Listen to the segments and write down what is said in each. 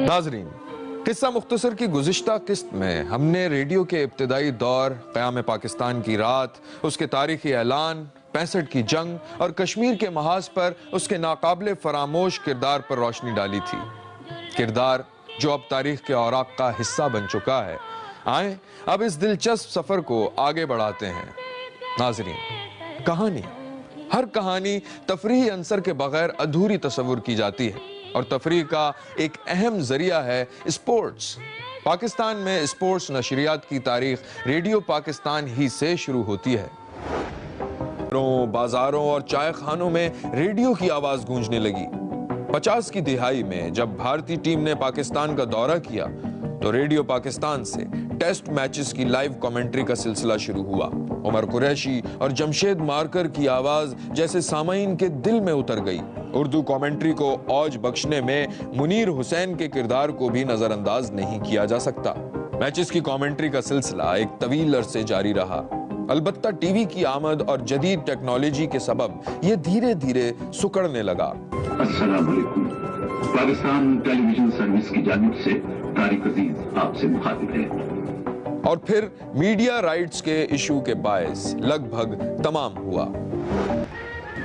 नाज़रीन, किस्सा मुख्तसर की गुज़िश्ता किस्त में हमने रेडियो के इब्तिदाई दौर, क़याम पाकिस्तान की रात, उसके तारीख़ी ऐलान, 65 की जंग और कश्मीर के महाज पर उसके नाकाबिले फरामोश किरदार पर रोशनी डाली थी। किरदार जो अब तारीख़ के औराक़ का हिस्सा बन चुका है। आए अब इस दिलचस्प सफ़र को आगे बढ़ाते हैं। नाज़रीन, कहानी, हर कहानी तफरीही अंसर के बगैर अधूरी तस्वुर की जाती है और तफरीह का एक अहम जरिया है स्पोर्ट्स। पाकिस्तान में स्पोर्ट्स नशरियात की तारीख रेडियो पाकिस्तान ही से शुरू होती है। बाजारों और चाय खानों में रेडियो की आवाज गूंजने लगी। 50 की दिहाई में जब भारतीय टीम ने पाकिस्तान का दौरा किया तो रेडियो पाकिस्तान से टेस्ट मैचेस की लाइव कमेंट्री का सिलसिला शुरू हुआ। उमर कुरैशी और जमशेद मार्कर की आवाज जैसे सामाईन के दिल में उतर गई। उर्दू कमेंट्री को औज बख्शने में मुनीर हुसैन के किरदार को भी नजरअंदाज नहीं किया जा सकता। मैचेस की कमेंट्री का सिलसिला एक तवील अरसे जारी रहा। अलबत्ता टीवी की आमद और जदीद टेक्नोलॉजी के सबब ये धीरे धीरे सुकड़ने लगा। अस्सलाम वालेकुम। पाकिस्तान टेलीविजन सर्विस की जानिब से तारिक अजीज आपसे मुखातिब है। और फिर मीडिया राइट्स के इशू के बायस लगभग तमाम हुआ।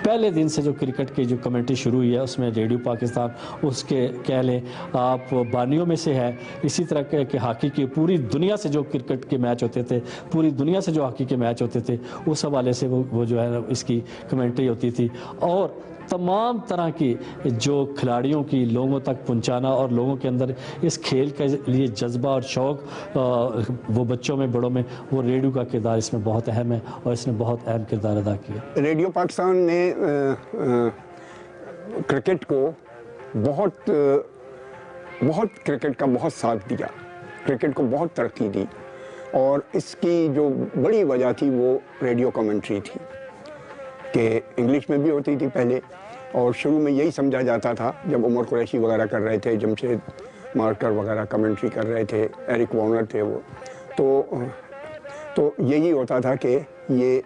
पहले दिन से जो क्रिकेट की जो कमेंट्री शुरू हुई है उसमें रेडियो पाकिस्तान उसके कह लें आप बानियों में से है। इसी तरह के हॉकी की पूरी दुनिया से जो क्रिकेट के मैच होते थे, पूरी दुनिया से जो हॉकी के मैच होते थे, उस हवाले से वो जो है इसकी कमेंट्री होती थी। और तमाम तरह की जो खिलाड़ियों की लोगों तक पहुंचाना और लोगों के अंदर इस खेल के लिए जज्बा और शौक़, वो बच्चों में बड़ों में, वो रेडियो का किरदार इसमें बहुत अहम है और इसने बहुत अहम किरदार अदा किया। रेडियो पाकिस्तान ने क्रिकेट को बहुत क्रिकेट का बहुत साथ दिया, क्रिकेट को बहुत तरक्की दी। और इसकी जो बड़ी वजह थी वो रेडियो कमेंट्री थी कि इंग्लिश में भी होती थी पहले। और शुरू में यही समझा जाता था जब उमर कुरैशी वगैरह कर रहे थे, जमशेद मार्कर वगैरह कमेंट्री कर रहे थे, एरिक वार्नर थे वो, तो यही होता था कि ये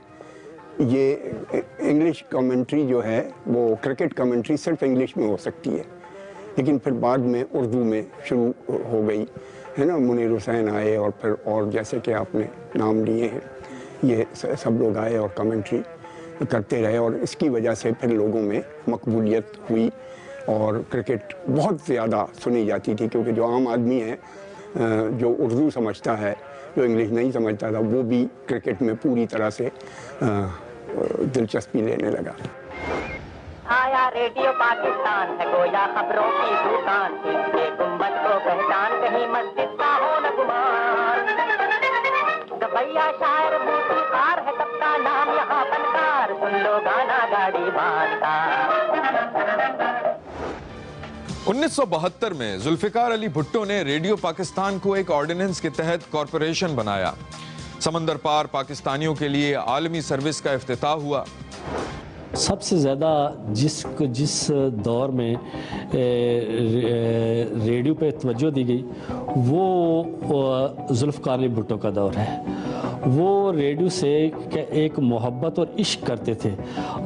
इंग्लिश कमेंट्री जो है वो क्रिकेट कमेंट्री सिर्फ इंग्लिश में हो सकती है। लेकिन फिर बाद में उर्दू में शुरू हो गई है ना। मुनीर हुसैन आए और फिर और जैसे कि आपने नाम लिए हैं, ये सब लोग आए और कमेंट्री करते रहे। और इसकी वजह से फिर लोगों में मकबूलियत हुई और क्रिकेट बहुत ज़्यादा सुनी जाती थी। क्योंकि जो आम आदमी है, जो उर्दू समझता है, जो इंग्लिश नहीं समझता था, वो भी क्रिकेट में पूरी तरह से दिलचस्पी लेने लगा। आया रेडियो पाकिस्तान है गोया खबरों की दुकान, इसके गुंबद को पहचान कहीं मस्जिद का हो न गुमान। गवैया शायर मूसीकार है, सबका नाम यहाँ बनकार, सुन लो गाना गाड़ी बांधता। 1972 में जुल्फिकार अली भुट्टो ने रेडियो पाकिस्तान को एक ऑर्डिनेंस के तहत कॉरपोरेशन बनाया। समंदर पार पाकिस्तानियों के लिए आलमी सर्विस का इफ्तिताह हुआ। सबसे ज़्यादा जिस दौर में रेडियो पे तवज्जो दी गई वो जुल्फिकार अली भुट्टो का दौर है। वो रेडियो से एक मोहब्बत और इश्क करते थे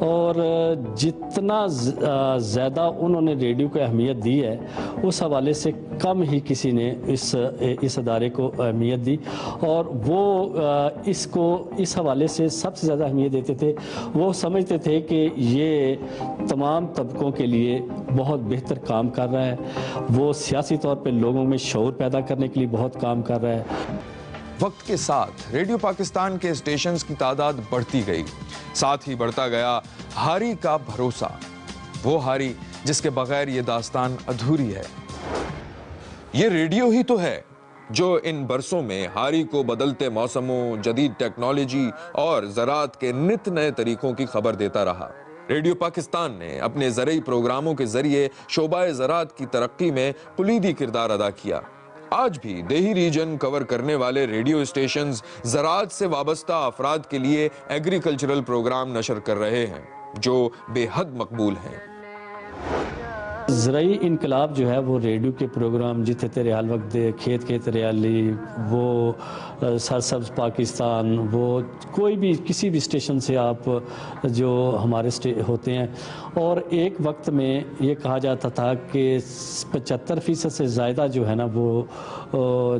और जितना ज़्यादा उन्होंने रेडियो को अहमियत दी है उस हवाले से कम ही किसी ने इस अदारे को अहमियत दी। और वो इसको इस हवाले से सबसे ज़्यादा अहमियत देते थे। वो समझते थे कि ये तमाम तबकों के लिए बहुत बेहतर काम कर रहा है। वो सियासी तौर पे लोगों में शऊर पैदा करने के लिए बहुत काम कर रहा है। वक्त के साथ रेडियो पाकिस्तान के स्टेशंस की तादाद बढ़ती गई, साथ ही बढ़ता गया हारी का भरोसा। वो हारी जिसके बगैर ये दास्तान अधूरी है। ये रेडियो ही तो है जो इन बरसों में हारी को बदलते मौसमों, जदीद टेक्नोलॉजी और ज़राअत के नित नए तरीकों की खबर देता रहा। रेडियो पाकिस्तान ने अपने ज़रई प्रोग्रामों के जरिए शोबाए ज़राअत की तरक्की में कुलीदी किरदार अदा किया। आज भी देही रीजन कवर करने वाले रेडियो स्टेशंस ज़राअत से वाबस्ता अफराद के लिए एग्रीकल्चरल प्रोग्राम नशर कर रहे हैं जो बेहद मकबूल हैं। زرعی انقلاب جو ہے وہ ریڈیو کے پروگرام جتنے تیرے حال وقت دے، کھیت کھیت ریالی، وہ سرسبز پاکستان، وہ کوئی بھی کسی بھی اسٹیشن سے آپ جو ہمارے ہوتے ہیں، اور ایک وقت میں یہ کہا جاتا تھا کہ 75% سے زیادہ جو ہے نا وہ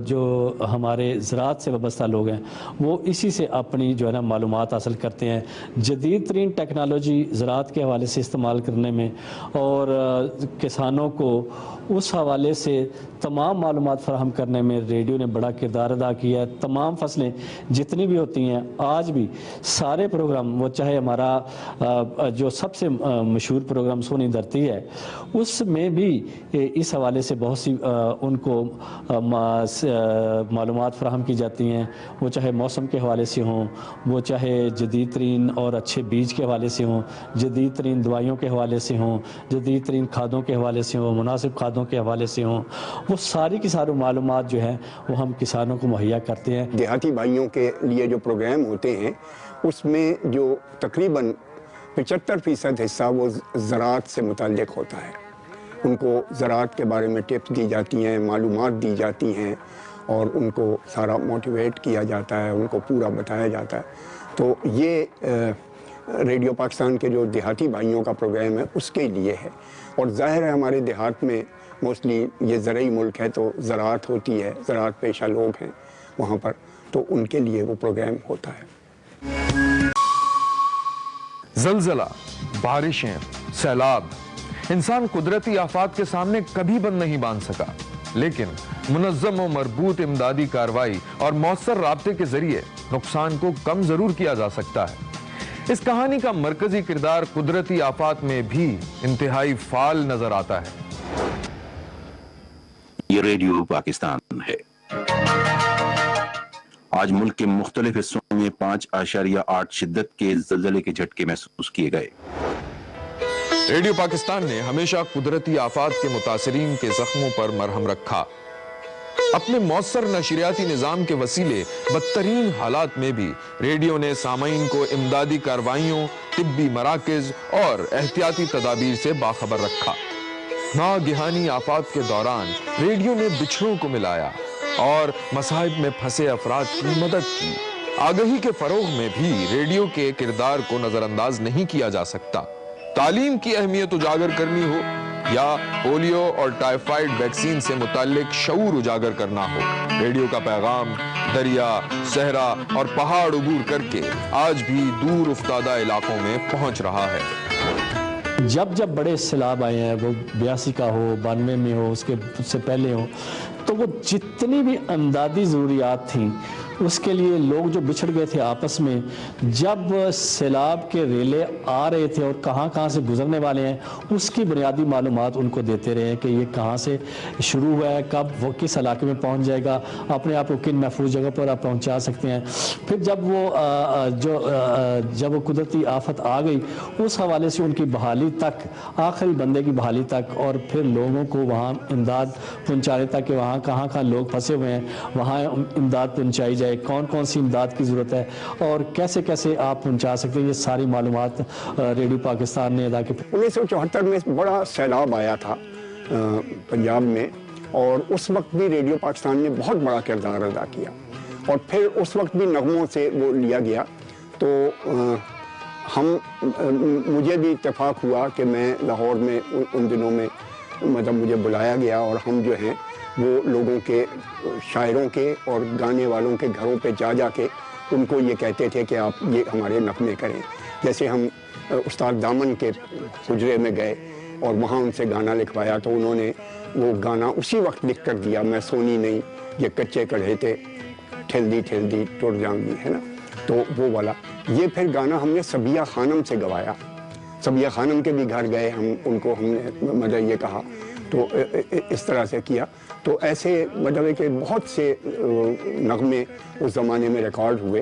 جو ہمارے زراعت سے وابستہ لوگ ہیں وہ اسی سے اپنی جو ہے نا معلومات حاصل کرتے ہیں۔ جدید ترین ٹیکنالوجی زراعت کے حوالے سے استعمال کرنے میں اور کسانوں کو اس حوالے سے تمام معلومات فراہم کرنے میں ریڈیو نے بڑا کردار ادا کیا ہے۔ تمام فصلیں جتنی بھی ہوتی ہیں آج بھی سارے پروگرام، وہ چاہے ہمارا جو سب سے مشہور پروگرام سونی دھرتی ہے، اس میں بھی اس حوالے سے بہت سی ان کو معلومات فراہم کی جاتی ہیں، وہ چاہے موسم کے حوالے سے ہوں، وہ چاہے جدید ترین اور اچھے بیج کے حوالے سے ہوں، جدید ترین دوائیوں کے حوالے سے ہوں، جدید ترین کھادوں کے حوالے سے ہوں، مناسب کھادوں کے حوالے سے ہوں، وہ ساری کی ساری معلومات جو ہیں وہ ہم کسانوں کو مہیا کرتے ہیں۔ دیہاتی بھائیوں کے لیے جو پروگرام ہوتے ہیں اس میں جو تقریباً 75% حصہ وہ زراعت سے متعلق ہوتا ہے۔ ان کو زراعت کے بارے میں ٹپس دی جاتی ہیں، معلومات دی جاتی ہیں، اور ان کو سارا موٹیویٹ کیا جاتا ہے، ان کو پورا بتایا جاتا ہے۔ تو یہ ریڈیو پاکستان کے جو دیہاتی بھائیوں کا پروگرام ہے اس کے لیے ہے، اور ظاہر ہے ہمارے دیہات میں موسٹلی یہ زرعی ملک ہے تو زراعت ہوتی ہے، زراعت پیشہ لوگ ہیں وہاں پر، تو ان کے لیے وہ پروگرام ہوتا ہے۔ زلزلہ، بارشیں، سیلاب، انسان قدرتی آفات کے سامنے کبھی بند نہیں باندھ سکا، لیکن منظم و مربوط امدادی کارروائی اور مؤثر رابطے کے ذریعے نقصان کو کم ضرور کیا جا سکتا ہے۔ اس کہانی کا مرکزی کردار قدرتی آفات میں بھی انتہائی فعال نظر آتا ہے۔ یہ ریڈیو پاکستان ہے۔ آج ملک کے مختلف حصوں میں 5.8 شدت کے زلزلے کے جھٹکے محسوس کیے گئے۔ ریڈیو پاکستان نے ہمیشہ قدرتی آفات کے متاثرین کے زخموں پر مرہم رکھا۔ اپنے مؤثر نشریاتی نظام کے وسیلے بدترین حالات میں بھی ریڈیو نے سامعین کو امدادی کارروائیوں، طبی مراکز اور احتیاطی تدابیر سے باخبر رکھا۔ ناگہانی آفات کے دوران ریڈیو نے بچھڑوں کو ملایا اور مصائب میں پھنسے افراد کی مدد کی۔ آگہی کے فروغ میں بھی ریڈیو کے کردار کو نظر انداز نہیں کیا جا سکتا۔ تعلیم کی اہمیت اجاگر کرنی ہو یا پولیو اور ٹائیفائیڈ ویکسین سے متعلق شعور اجاگر کرنا ہو، ریڈیو کا پیغام دریا، صحرا اور پہاڑ عبور کر کے آج بھی دور افتادہ علاقوں میں پہنچ رہا ہے۔ جب بڑے سیلاب آئے ہیں، وہ 82 کا ہو، 92 میں ہو، اس سے پہلے ہو، تو وہ جتنی بھی امدادی ضروریات تھیں اس کے لیے لوگ جو بچھڑ گئے تھے آپس میں، جب سیلاب کے ریلے آ رہے تھے اور کہاں سے گزرنے والے ہیں اس کی بنیادی معلومات ان کو دیتے رہے کہ یہ کہاں سے شروع ہوا ہے، کب وہ کس علاقے میں پہنچ جائے گا، اپنے آپ کو کن محفوظ جگہ پر آپ پہنچا سکتے ہیں۔ پھر جب وہ قدرتی آفت آ گئی اس حوالے سے ان کی بحالی تک، آخری بندے کی بحالی تک، اور پھر لوگوں کو وہاں امداد پہنچانے تک کہ وہاں کہاں لوگ پھنسے ہوئے ہیں، وہاں امداد پہنچائی جائے، کون سی امداد کی ضرورت ہے اور کیسے آپ پہنچا سکتے ہیں، یہ ساری معلومات ریڈیو پاکستان نے ادا کی۔ 1974 میں بڑا سیلاب آیا تھا پنجاب میں، اور اس وقت بھی ریڈیو پاکستان نے بہت بڑا کردار ادا کیا، اور پھر اس وقت بھی نغموں سے وہ لیا گیا۔ تو مجھے بھی اتفاق ہوا کہ میں لاہور میں ان دنوں میں مطلب مجھے بلایا گیا، اور ہم جو ہیں وہ لوگوں کے، شاعروں کے اور گانے والوں کے گھروں پہ جا کے ان کو یہ کہتے تھے کہ آپ یہ ہمارے نغمے کریں۔ جیسے ہم استاد دامن کے حجرے میں گئے اور وہاں ان سے گانا لکھوایا تو انہوں نے وہ گانا اسی وقت لکھ کر دیا، میں سونی نہیں یہ کچے کڑھے تھے، ٹھل دی ٹوٹ جان دی، ہے نا، تو وہ والا۔ یہ پھر گانا ہم نے سبیہ خانم سے گوایا، سبیہ خانم کے بھی گھر گئے ہم نے مطلب یہ کہا، تو اس طرح سے کیا۔ تو ایسے مطلب کہ بہت سے نغمے اس زمانے میں ریکارڈ ہوئے۔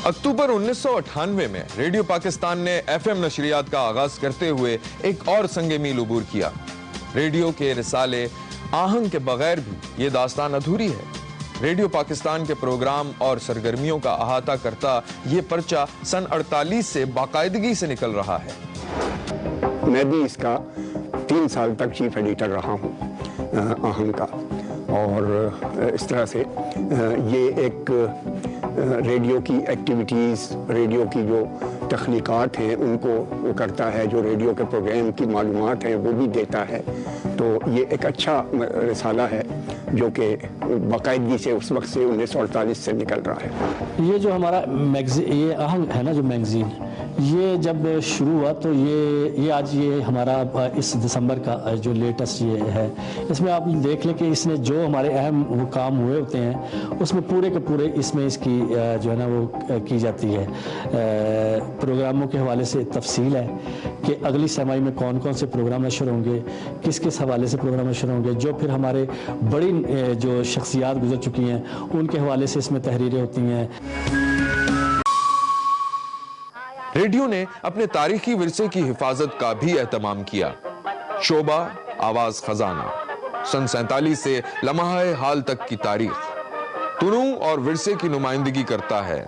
اکتوبر 1998 میں ریڈیو پاکستان نے FM نشریات کا آغاز کرتے ہوئے ایک اور سنگ میل عبور کیا۔ ریڈیو کے رسالے آہنگ کے بغیر بھی یہ داستان ادھوری ہے۔ ریڈیو پاکستان کے پروگرام اور سرگرمیوں کا احاطہ کرتا یہ پرچہ سن 48 سے باقاعدگی سے نکل رہا ہے۔ میں بھی اس کا 3 साल तक चीफ एडिटर रहा हूँ आहंग का, और इस तरह से ये एक रेडियो की एक्टिविटीज़, रेडियो की जो तख्लीक़ात हैं उनको वो करता है, जो रेडियो के प्रोग्राम की मालूमात हैं वो भी देता है। तो ये एक अच्छा रिसाला है जो कि बाकायदगी से उस वक्त से 1948 से निकल रहा है। ये जो हमारा मैगज़ीन, ये आहंग है ना जो मैगज़ीन, ये जब शुरू हुआ तो ये आज ये हमारा इस दिसंबर का जो लेटेस्ट ये है, इसमें आप देख लें कि इसने जो हमारे अहम वो काम हुए होते हैं उसमें पूरे के पूरे इसमें इसकी जो है ना वो की जाती है। प्रोग्रामों के हवाले से तफसील है कि अगली समाई में कौन कौन से प्रोग्राम नशर होंगे, किस किस हवाले से प्रोग्राम नशर होंगे, जो फिर हमारे बड़ी जो शख्सियात गुजर चुकी हैं उनके हवाले से इसमें तहरीरें होती हैं। रेडियो ने अपने तारीखी विरसे की हिफाजत का भी एहतमाम किया। शोबा आवाज खजाना सन 47 से लम्हा हाल तक की तारीख, तुनू और विरसे की नुमाइंदगी करता है।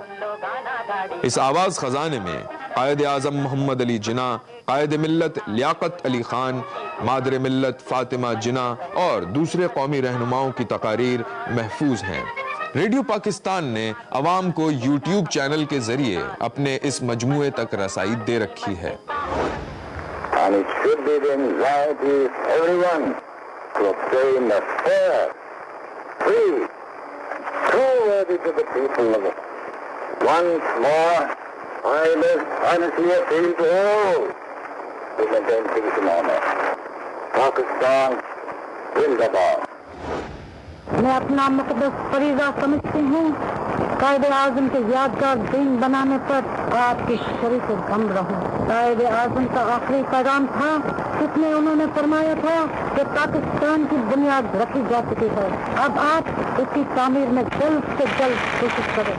इस आवाज खजाने में कायद आजम मोहम्मद अली जिना, कायद मिल्लत लियाकत अली खान, मादर मिल्लत फातिमा जिना और दूसरे कौमी रहनुमाओं की तकारीर महफूज हैं। रेडियो पाकिस्तान ने अवाम को यूट्यूब चैनल के जरिए अपने इस मजमूए तक रसाई दे रखी है। And it should be the anxiety of everyone to obtain a fair, free, true worthy to the people of it. Once more, I most honestly appeal to all to maintain peace and honor. Pakistan, Zindabad. मैं अपना मुक़द्दस फरीज़ा समझती हूँ, कायद आज़म के यादगार दिन बनाने पर आपकी शरीक दम रहूँ। कायद आज़म का आखिरी पैगाम था जिसमें उन्होंने फरमाया था कि पाकिस्तान की बुनियाद रखी जा चुकी है, अब आप इसकी तामीर में जल्द से जल्द कोशिश करें।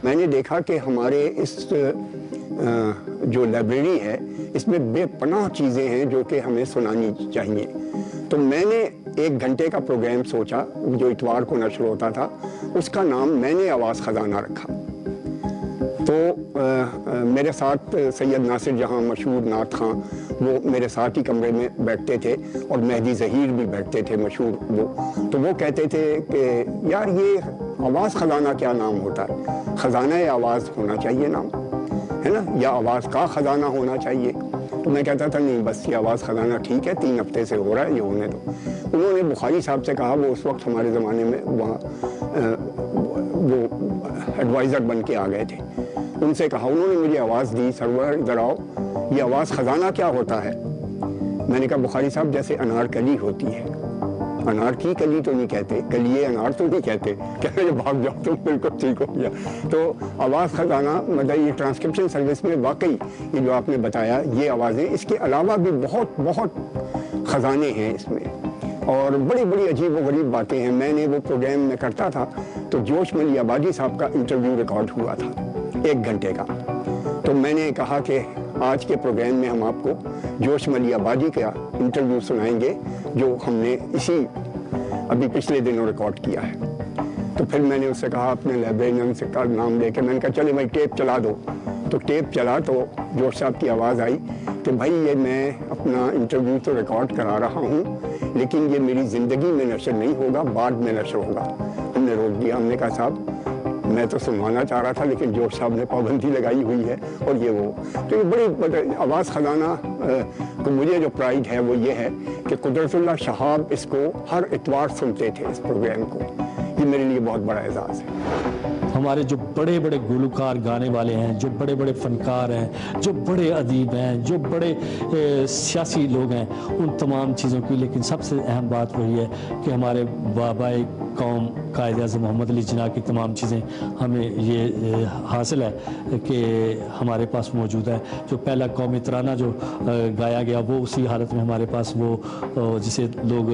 मैंने देखा कि हमारे इस जो लाइब्रेरी है इसमें बेपनाह चीज़ें हैं जो कि हमें सुनानी चाहिए। तो मैंने 1 घंटे का प्रोग्राम सोचा जो इतवार को नशर होता था, उसका नाम मैंने आवाज़ ख़जाना रखा। तो मेरे साथ सैयद नासिर जहाँ मशहूर नात खां वो मेरे साथ ही कमरे में बैठते थे और मेहदी ज़हीर भी बैठते थे मशहूर वो। तो वो कहते थे कि यार ये आवाज़ ख़जाना क्या नाम होता है, ख़जाना आवाज़ होना चाहिए नाम, है ना, या आवाज़ का ख़जाना होना चाहिए। तो मैं कहता था नहीं बस ये आवाज़ ख़जाना ठीक है, 3 हफ्ते से हो रहा है, ये होने दो। उन्होंने बुखारी साहब से कहा, वो उस वक्त हमारे ज़माने में वहाँ वो एडवाइज़र बन के आ गए थे, उनसे कहा, उन्होंने मुझे आवाज़ दी, सरवर इधर आओ, ये आवाज़ ख़जाना क्या होता है। मैंने कहा बुखारी साहब जैसे अनार कली होती है, अनार की कली तो नहीं कहते, कलिए अनार तो नहीं कहते, कहने भाग जाओ तुम, बिल्कुल ठीक हो गया। तो आवाज़ ख़जाना मतलब ये ट्रांसक्रिप्शन सर्विस में वाकई ये जो आपने बताया ये आवाज़ें, इसके अलावा भी बहुत बहुत ख़जाने हैं इसमें और बड़ी बड़ी अजीब व गरीब बातें हैं। मैंने वो प्रोग्राम में करता था तो जोश मली आबादी साहब का इंटरव्यू रिकॉर्ड हुआ था 1 घंटे का। तो मैंने कहा कि आज के प्रोग्राम में हम आपको जोश मली आबादी का इंटरव्यू सुनाएंगे जो हमने इसी अभी पिछले दिनों रिकॉर्ड किया है। तो फिर मैंने उससे कहा, अपने लाइब्रेरियन से का नाम लेके मैंने कहा चले भाई टेप चला दो। तो टेप चला तो जोश साहब की आवाज़ आई कि भाई ये मैं अपना इंटरव्यू तो रिकॉर्ड करा रहा हूँ लेकिन ये मेरी ज़िंदगी में नशर नहीं होगा, बाद में नशर होगा। हमने रोक दिया, हमने कहा साहब मैं तो सुनवाना चाह रहा था लेकिन जोश साहब ने पाबंदी लगाई हुई है और ये वो। तो ये बड़ी आवाज़ ख़जाना को मुझे जो प्राइड है वो ये है कि कुदरतुल्लाह शहाब इसको हर इतवार सुनते थे इस प्रोग्राम को, ये मेरे लिए बहुत बड़ा एजाज़ है। हमारे जो बड़े बड़े गुलकार गाने वाले हैं, जो बड़े बड़े फनकार हैं, जो बड़े अदीब हैं, जो बड़े सियासी लोग हैं, उन तमाम चीज़ों की लेकिन सबसे अहम बात वही है कि हमारे बाबाए कौम कायद आज़म मोहम्मद अली जिन्ना की तमाम चीज़ें हमें ये हासिल है कि हमारे पास मौजूद है। जो पहला कौमी तराना जो गाया गया वो उसी हालत में हमारे पास वो जिसे लोग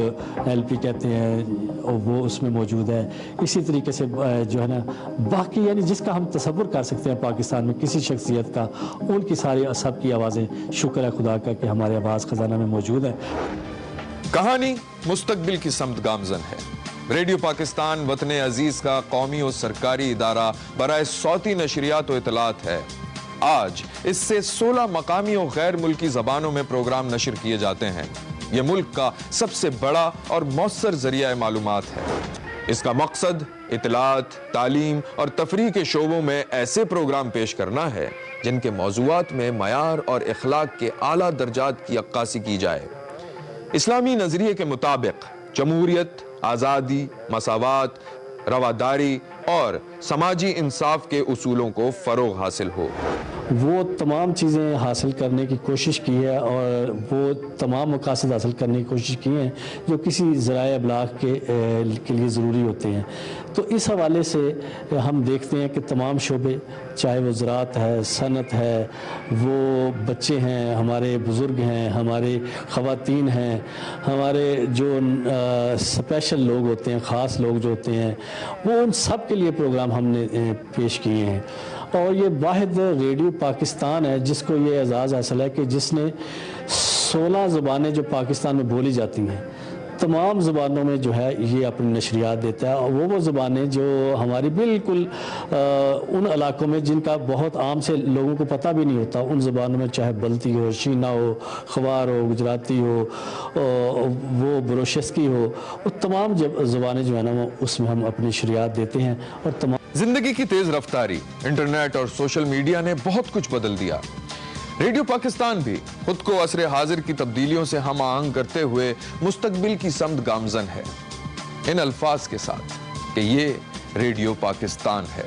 LP कहते हैं वो उसमें मौजूद है। इसी तरीके से जो है ना बाकी यानी जिसका हम तसव्वुर कर सकते हैं पाकिस्तान में किसी शख्सियत का, उनकी सारी सब की आवाज़ें शुक्र है खुदा का कि हमारे आवाज़ ख़जाना में मौजूद है। कहानी मुस्तकबिल की समत गामजन है। रेडियो पाकिस्तान वतन अजीज का कौमी और सरकारी इदारा बराए सौती नशरियात और इतलात है। आज इससे 16 मकामी और गैर मुल्की ज़बानों में प्रोग्राम नशर किए जाते हैं। یہ ملک کا سب سے بڑا اور مؤثر ذریعہ معلومات ہے۔ اس کا مقصد اطلاعات، تعلیم اور تفریح کے شعبوں میں ایسے پروگرام پیش کرنا ہے جن کے موضوعات میں معیار اور اخلاق کے اعلیٰ درجات کی عکاسی کی جائے۔ اسلامی نظریے کے مطابق جمہوریت، آزادی، مساوات، رواداری اور سماجی انصاف کے اصولوں کو فروغ حاصل ہو۔ وہ تمام چیزیں حاصل کرنے کی کوشش کی ہے اور وہ تمام مقاصد حاصل کرنے کی کوشش کی ہیں جو کسی ذرائع ابلاغ کے لیے ضروری ہوتے ہیں۔ تو اس حوالے سے ہم دیکھتے ہیں کہ تمام شعبے، چاہے وہ زراعت ہے، صنعت ہے، وہ بچے ہیں، ہمارے بزرگ ہیں، ہمارے خواتین ہیں، ہمارے جو اسپیشل لوگ ہوتے ہیں، خاص لوگ جو ہوتے ہیں، وہ ان سب کے لیے پروگرام ہم نے پیش کیے ہیں۔ اور یہ واحد ریڈیو پاکستان ہے جس کو یہ اعزاز حاصل ہے کہ جس نے 16 زبانیں جو پاکستان میں بولی جاتی ہیں، تمام زبانوں میں جو ہے یہ اپنی نشریات دیتا ہے۔ اور وہ زبانیں جو ہماری بالکل ان علاقوں میں جن کا بہت عام سے لوگوں کو پتہ بھی نہیں ہوتا، ان زبانوں میں چاہے بلتی ہو، شینا ہو، خوار ہو، گجراتی ہو، وہ بلوچستانی ہو، وہ تمام زبانیں جو ہیں نا وہ اس میں ہم اپنی نشریات دیتے ہیں۔ اور تمام زندگی کی تیز رفتاری، انٹرنیٹ اور سوشل میڈیا نے بہت کچھ بدل دیا۔ ریڈیو پاکستان بھی خود کو عصر حاضر کی تبدیلیوں سے ہم آہنگ کرتے ہوئے مستقبل کی سمت گامزن ہے، ان الفاظ کے ساتھ کہ یہ ریڈیو پاکستان ہے۔